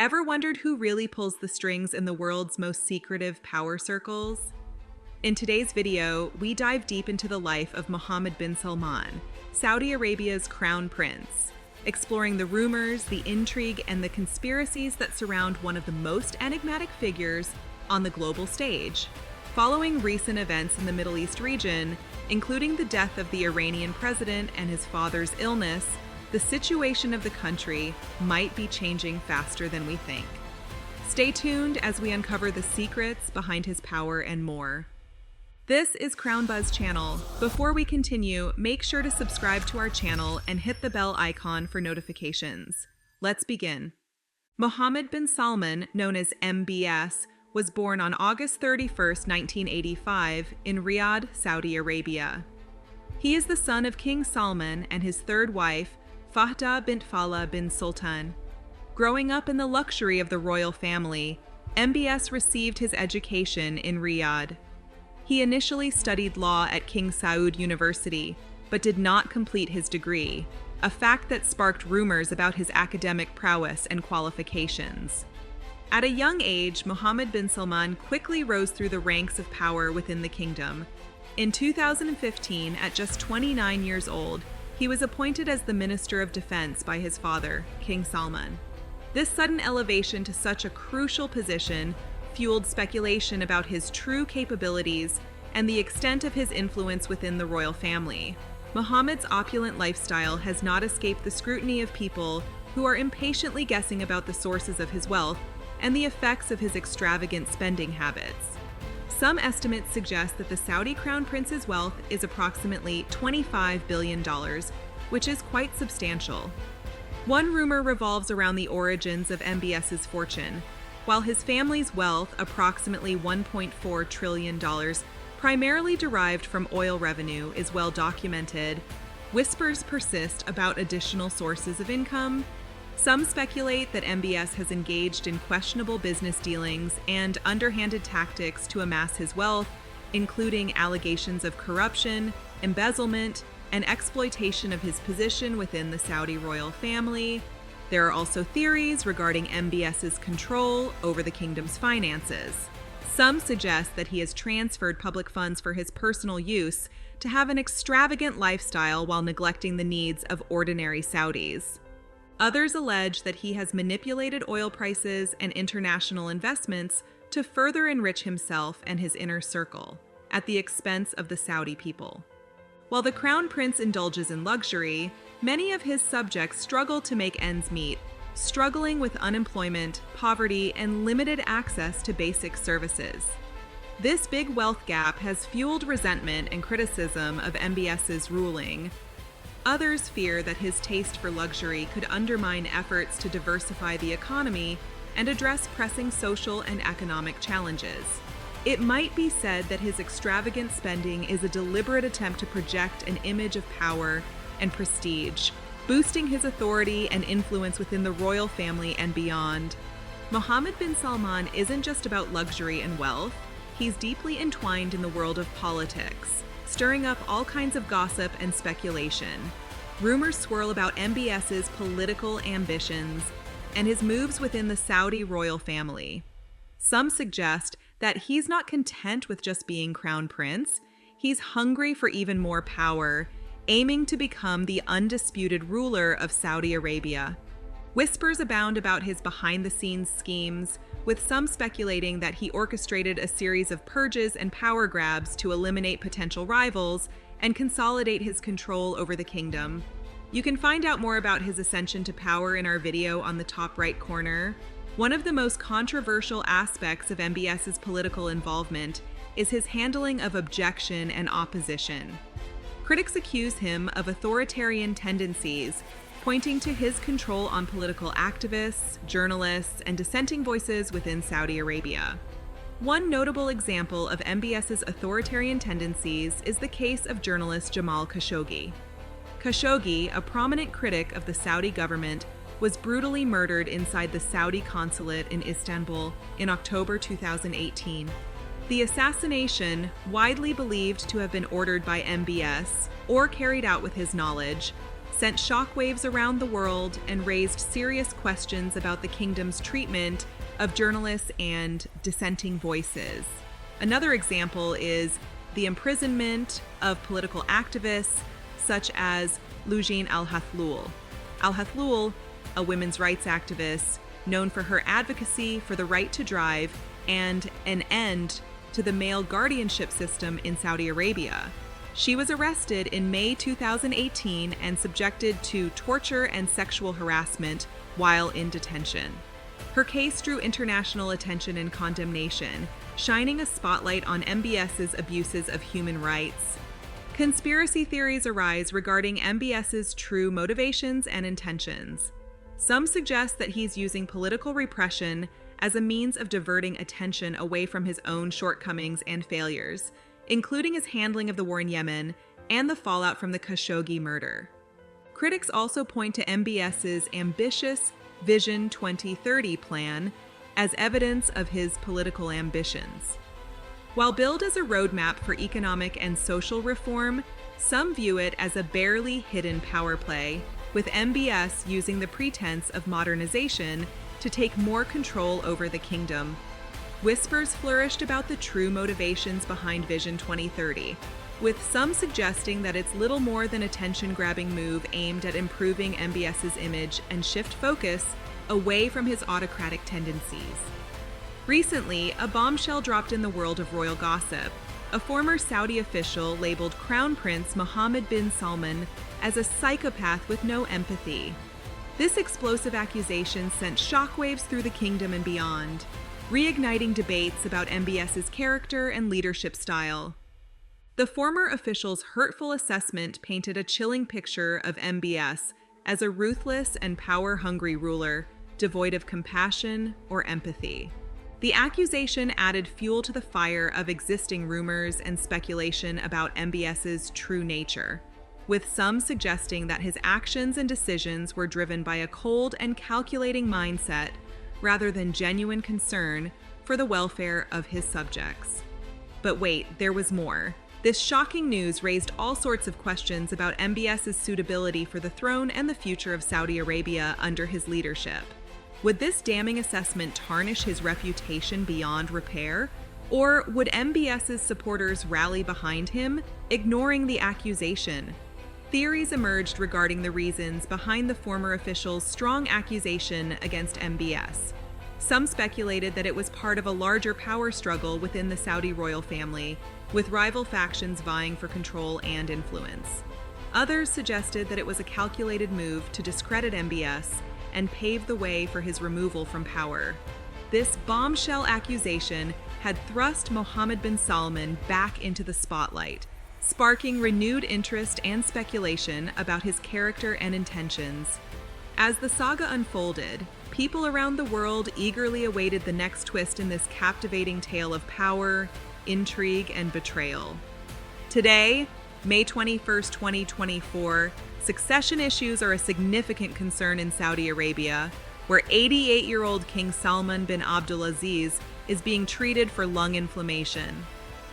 Ever wondered who really pulls the strings in the world's most secretive power circles? In today's video, we dive deep into the life of Mohammed bin Salman, Saudi Arabia's crown prince, exploring the rumors, the intrigue, and the conspiracies that surround one of the most enigmatic figures on the global stage. Following recent events in the Middle East region, including the death of the Iranian president and his father's illness, the situation of the country might be changing faster than we think. Stay tuned as we uncover the secrets behind his power and more. This is Crown Buzz Channel. Before we continue, make sure to subscribe to our channel and hit the bell icon for notifications. Let's begin. Mohammed bin Salman, known as MBS, was born on August 31, 1985, in Riyadh, Saudi Arabia. He is the son of King Salman and his third wife, Fahda bint Fala bin Sultan. Growing up in the luxury of the royal family, MBS received his education in Riyadh. He initially studied law at King Saud University, but did not complete his degree, a fact that sparked rumors about his academic prowess and qualifications. At a young age, Mohammed bin Salman quickly rose through the ranks of power within the kingdom. In 2015, at just 29 years old, he was appointed as the Minister of Defense by his father, King Salman. This sudden elevation to such a crucial position fueled speculation about his true capabilities and the extent of his influence within the royal family. Mohammed's opulent lifestyle has not escaped the scrutiny of people who are impatiently guessing about the sources of his wealth and the effects of his extravagant spending habits. Some estimates suggest that the Saudi crown prince's wealth is approximately $25 billion, which is quite substantial. One rumor revolves around the origins of MBS's fortune. While his family's wealth, approximately $1.4 trillion, primarily derived from oil revenue, is well documented, whispers persist about additional sources of income. Some speculate that MBS has engaged in questionable business dealings and underhanded tactics to amass his wealth, including allegations of corruption, embezzlement, and exploitation of his position within the Saudi royal family. There are also theories regarding MBS's control over the kingdom's finances. Some suggest that he has transferred public funds for his personal use to have an extravagant lifestyle while neglecting the needs of ordinary Saudis. Others allege that he has manipulated oil prices and international investments to further enrich himself and his inner circle, at the expense of the Saudi people. While the crown prince indulges in luxury, many of his subjects struggle to make ends meet, struggling with unemployment, poverty, and limited access to basic services. This big wealth gap has fueled resentment and criticism of MBS's ruling. Others fear that his taste for luxury could undermine efforts to diversify the economy and address pressing social and economic challenges. It might be said that his extravagant spending is a deliberate attempt to project an image of power and prestige, boosting his authority and influence within the royal family and beyond. Mohammed bin Salman isn't just about luxury and wealth. He's deeply entwined in the world of politics, stirring up all kinds of gossip and speculation. Rumors swirl about MBS's political ambitions and his moves within the Saudi royal family. Some suggest that he's not content with just being crown prince. He's hungry for even more power, aiming to become the undisputed ruler of Saudi Arabia. Whispers abound about his behind-the-scenes schemes, with some speculating that he orchestrated a series of purges and power grabs to eliminate potential rivals and consolidate his control over the kingdom. You can find out more about his ascension to power in our video on the top right corner. One of the most controversial aspects of MBS's political involvement is his handling of objection and opposition. Critics accuse him of authoritarian tendencies, pointing to his control on political activists, journalists, and dissenting voices within Saudi Arabia. One notable example of MBS's authoritarian tendencies is the case of journalist Jamal Khashoggi. Khashoggi, a prominent critic of the Saudi government, was brutally murdered inside the Saudi consulate in Istanbul in October 2018. The assassination, widely believed to have been ordered by MBS or carried out with his knowledge, sent shockwaves around the world and raised serious questions about the kingdom's treatment of journalists and dissenting voices. Another example is the imprisonment of political activists such as al-hathloul. Al-hathloul, a women's rights activist known for her advocacy for the right to drive and an end to the male guardianship system in Saudi Arabia. She was arrested in May 2018 and subjected to torture and sexual harassment while in detention. Her case drew international attention and condemnation, shining a spotlight on MBS's abuses of human rights. Conspiracy theories arise regarding MBS's true motivations and intentions. Some suggest that he's using political repression as a means of diverting attention away from his own shortcomings and failures, including his handling of the war in Yemen and the fallout from the Khashoggi murder. Critics also point to MBS's ambitious Vision 2030 plan as evidence of his political ambitions. While billed as a roadmap for economic and social reform, some view it as a barely hidden power play, with MBS using the pretense of modernization to take more control over the kingdom. Whispers flourished about the true motivations behind Vision 2030, with some suggesting that it's little more than a attention-grabbing move aimed at improving MBS's image and shift focus away from his autocratic tendencies. Recently, a bombshell dropped in the world of royal gossip. A former Saudi official labeled Crown Prince Mohammed bin Salman as a psychopath with no empathy. This explosive accusation sent shockwaves through the kingdom and beyond, reigniting debates about MBS's character and leadership style. The former official's hurtful assessment painted a chilling picture of MBS as a ruthless and power-hungry ruler, devoid of compassion or empathy. The accusation added fuel to the fire of existing rumors and speculation about MBS's true nature, with some suggesting that his actions and decisions were driven by a cold and calculating mindset rather than genuine concern for the welfare of his subjects. But wait, there was more. This shocking news raised all sorts of questions about MBS's suitability for the throne and the future of Saudi Arabia under his leadership. Would this damning assessment tarnish his reputation beyond repair? Or would MBS's supporters rally behind him, ignoring the accusation? Theories emerged regarding the reasons behind the former official's strong accusation against MBS. Some speculated that it was part of a larger power struggle within the Saudi royal family, with rival factions vying for control and influence. Others suggested that it was a calculated move to discredit MBS and pave the way for his removal from power. This bombshell accusation had thrust Mohammed bin Salman back into the spotlight, sparking renewed interest and speculation about his character and intentions. As the saga unfolded, people around the world eagerly awaited the next twist in this captivating tale of power, intrigue, and betrayal. Today, May 21st, 2024, succession issues are a significant concern in Saudi Arabia, where 88-year-old King Salman bin Abdulaziz is being treated for lung inflammation.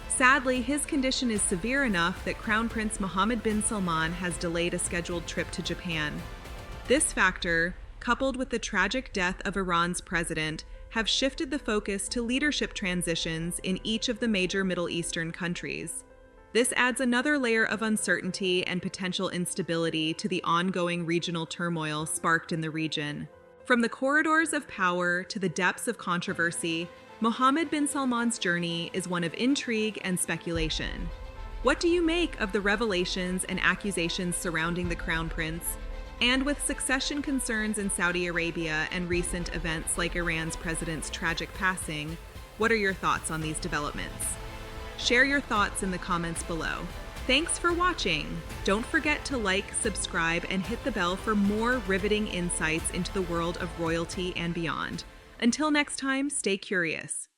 Sadly, his condition is severe enough that Crown Prince Mohammed bin Salman has delayed a scheduled trip to Japan. This factor, coupled with the tragic death of Iran's president, have shifted the focus to leadership transitions in each of the major Middle Eastern countries. This adds another layer of uncertainty and potential instability to the ongoing regional turmoil sparked in the region. From the corridors of power to the depths of controversy, Mohammed bin Salman's journey is one of intrigue and speculation. What do you make of the revelations and accusations surrounding the Crown Prince? And with succession concerns in Saudi Arabia and recent events like Iran's president's tragic passing, what are your thoughts on these developments? Share your thoughts in the comments below. Thanks for watching. Don't forget to like, subscribe, and hit the bell for more riveting insights into the world of royalty and beyond. Until next time, stay curious.